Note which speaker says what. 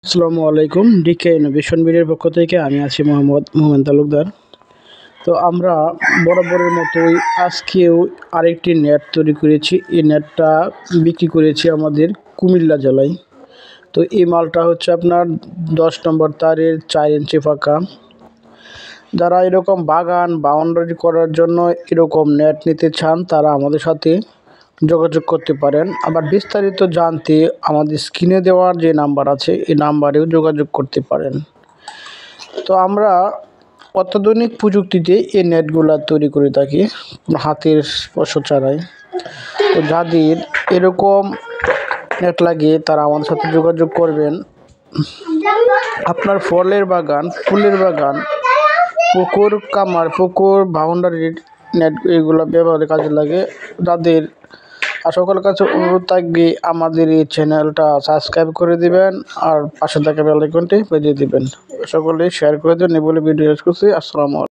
Speaker 1: আসসালামু আলাইকুম। Decay innovation বিডির পক্ষ থেকে আমি আছি মোহাম্মদ তালুকদার। তো আমরা বরাবরের মতোই আজকেও আরেকটি নেট তৈরি করেছি। এই নেটটা বিক্রি করেছি আমাদের কুমিল্লা জেলায়। তো এই মালটা হচ্ছে আপনার 10 নম্বর তারের 4 ইঞ্চি ফাঁকা। যারা এরকম বাগান বাউন্ডারি করার জন্য এরকম নেট নিতে চান তারা আমাদের সাথে যোগাযোগ করতে পারেন। আবার বিস্তারিত জানতে আমাদের স্ক্রিনে দেওয়ার যে নাম্বার আছে এই নাম্বারেও যোগাযোগ করতে পারেন। তো আমরা অত্যাধুনিক প্রযুক্তিতে এই নেটগুলো তৈরি করে থাকি, হাতের স্পর্শ ছাড়াই। তো যাদের এরকম নেট লাগে তারা আমাদের সাথে যোগাযোগ করবেন। আপনার ফলের বাগান, ফুলের বাগান, পুকুর কামার, পুকুর বাউন্ডারির নেট এগুলো ব্যবহারের কাজে লাগে। যাদের সকলের কাছে অনুরোধ থাকবে আমাদের এই চ্যানেলটা সাবস্ক্রাইব করে দিবেন আর পাশে থাকা বেল আইকনটি বাজিয়ে দিবেন। সকলে শেয়ার করে দেন। এই বলে ভিডিও শেষ করছি। আসসালামু আলাইকুম।